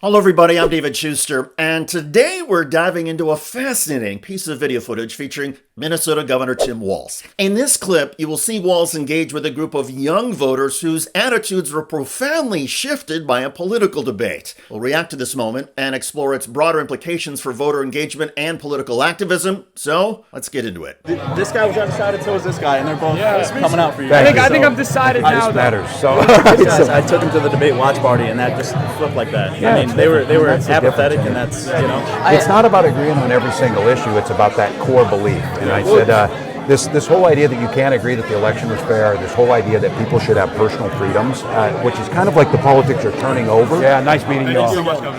Hello everybody, I'm David Schuster, and today we're diving into a fascinating piece of video footage featuring Minnesota Governor Tim Walz. In this clip, you will see Walz engage with a group of young voters whose attitudes were profoundly shifted by a political debate. We'll react to this moment and explore its broader implications for voter engagement and political activism, so let's get into it. This guy was undecided, so was this guy, and they're both coming out for you. I think I'm decided now. Matters. So I took him to the debate watch party, and that just flipped like that. Yeah, I mean, they were apathetic, and that's, it's not about agreeing on every single issue. It's about that core belief. And I said, this whole idea that you can't agree that the election was fair, this whole idea that people should have personal freedoms, which is kind of like the politics are turning over. Yeah, nice meeting you all.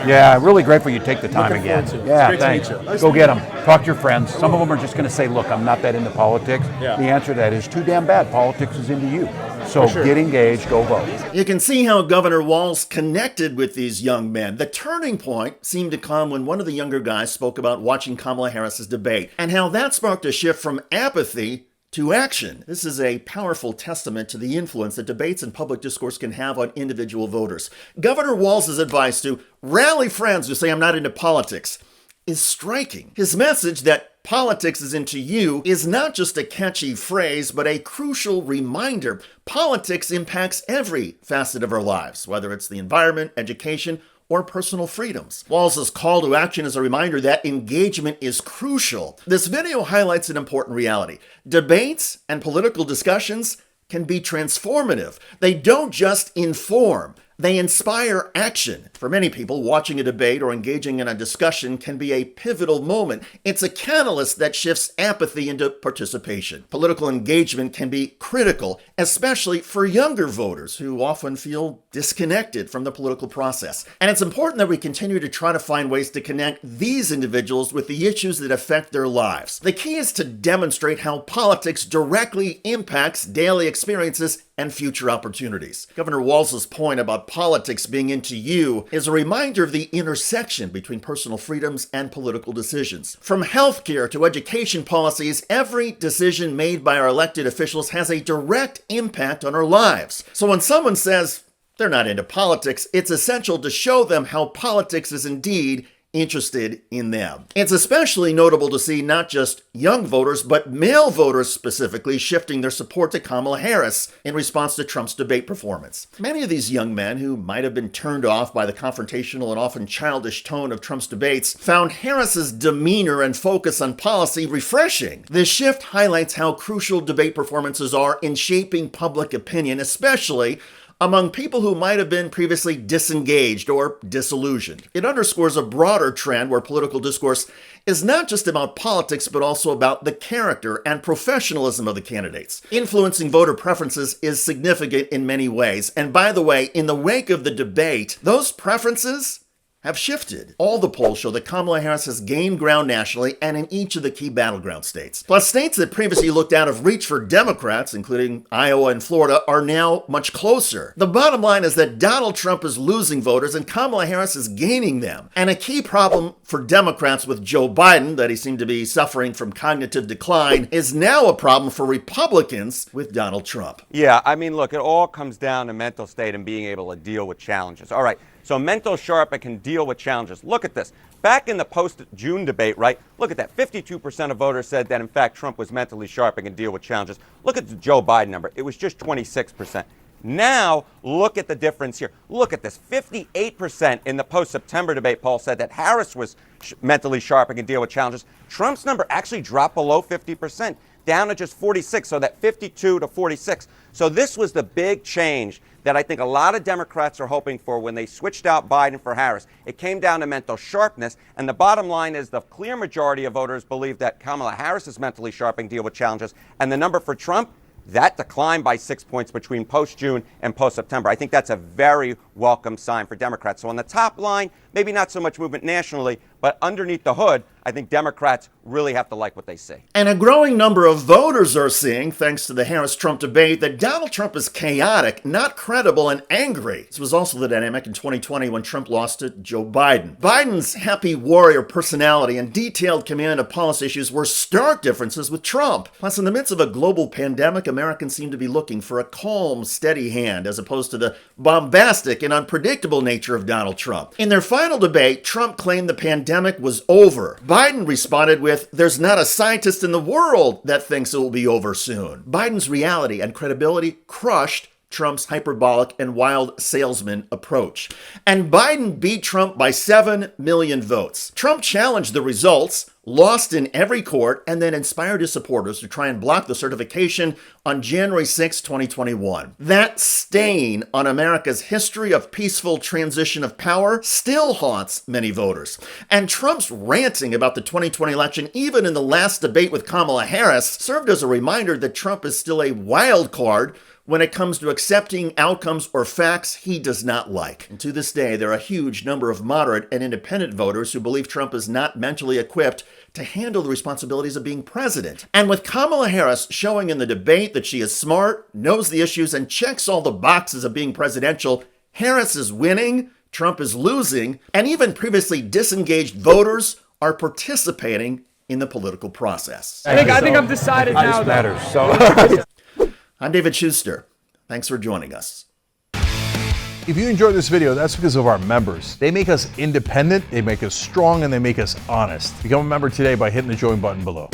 Yeah, really grateful you take the time again. Yeah, thanks. Go get them. Talk to your friends. Some of them are just going to say, look, I'm not that into politics. Yeah. The answer to that is too damn bad. Politics is into you. So get engaged, go vote. You can see how Governor Walz connected with these young men. The turning point seemed to come when one of the younger guys spoke about watching Kamala Harris's debate and how that sparked a shift from apathy to action. This is a powerful testament to the influence that debates and public discourse can have on individual voters. Governor Walz's advice to rally friends who say I'm not into politics is striking. His message that politics is into you is not just a catchy phrase, but a crucial reminder. Politics impacts every facet of our lives, whether it's the environment, education, or personal freedoms. Walz's call to action is a reminder that engagement is crucial. This video highlights an important reality. Debates and political discussions can be transformative. They don't just inform. They inspire action. For many people, watching a debate or engaging in a discussion can be a pivotal moment. It's a catalyst that shifts apathy into participation. Political engagement can be critical, especially for younger voters who often feel disconnected from the political process. And it's important that we continue to try to find ways to connect these individuals with the issues that affect their lives. The key is to demonstrate how politics directly impacts daily experiences and future opportunities. Governor Walz's point about politics being into you is a reminder of the intersection between personal freedoms and political decisions. From healthcare to education policies, every decision made by our elected officials has a direct impact on our lives. So when someone says they're not into politics, it's essential to show them how politics is indeed interested in them. It's especially notable to see not just young voters, but male voters specifically shifting their support to Kamala Harris in response to Trump's debate performance. Many of these young men who might have been turned off by the confrontational and often childish tone of Trump's debates found Harris's demeanor and focus on policy refreshing. This shift highlights how crucial debate performances are in shaping public opinion, especially among people who might have been previously disengaged or disillusioned. It underscores a broader trend where political discourse is not just about politics, but also about the character and professionalism of the candidates. Influencing voter preferences is significant in many ways. And by the way, in the wake of the debate, those preferences have shifted. All the polls show that Kamala Harris has gained ground nationally and in each of the key battleground states. Plus, states that previously looked out of reach for Democrats, including Iowa and Florida, are now much closer. The bottom line is that Donald Trump is losing voters and Kamala Harris is gaining them. And a key problem for Democrats with Joe Biden, that he seemed to be suffering from cognitive decline, is now a problem for Republicans with Donald Trump. Yeah, I mean, look, it all comes down to mental state and being able to deal with challenges. All right. So mental sharp and can deal with challenges. Look at this. Back in the post-June debate, right? Look at that. 52% of voters said that, in fact, Trump was mentally sharp and can deal with challenges. Look at the Joe Biden number. It was just 26%. Now, look at the difference here. Look at this. 58% in the post-September debate poll said that Harris was mentally sharp and can deal with challenges. Trump's number actually dropped below 50%, down to just 46, so that 52 to 46. So this was the big change that I think a lot of Democrats are hoping for when they switched out Biden for Harris. It came down to mental sharpness, and the bottom line is the clear majority of voters believe that Kamala Harris is mentally sharp and deal with challenges, and the number for Trump, that declined by 6 points between post-June and post-September. I think that's a very welcome sign for Democrats. So on the top line, maybe not so much movement nationally, But underneath the hood, I think Democrats really have to like what they see. And a growing number of voters are seeing, thanks to the Harris-Trump debate, that Donald Trump is chaotic, not credible, and angry. This was also the dynamic in 2020 when Trump lost to Joe Biden. Biden's happy warrior personality and detailed command of policy issues were stark differences with Trump. Plus, in the midst of a global pandemic, Americans seem to be looking for a calm, steady hand, as opposed to the bombastic and unpredictable nature of Donald Trump. In their final debate, Trump claimed the pandemic was over. Biden responded with, "There's not a scientist in the world that thinks it will be over soon." Biden's reality and credibility crushed Trump's hyperbolic and wild salesman approach. And Biden beat Trump by 7 million votes. Trump challenged the results, lost in every court, and then inspired his supporters to try and block the certification on January 6, 2021. That stain on America's history of peaceful transition of power still haunts many voters. And Trump's ranting about the 2020 election, even in the last debate with Kamala Harris, served as a reminder that Trump is still a wild card when it comes to accepting outcomes or facts he does not like. And to this day, there are a huge number of moderate and independent voters who believe Trump is not mentally equipped to handle the responsibilities of being president. And with Kamala Harris showing in the debate that she is smart, knows the issues, and checks all the boxes of being presidential, Harris is winning, Trump is losing, and even previously disengaged voters are participating in the political process. I think I've decided now. This matters. I'm David Schuster. Thanks for joining us. If you enjoyed this video, that's because of our members. They make us independent, they make us strong, and they make us honest. Become a member today by hitting the join button below.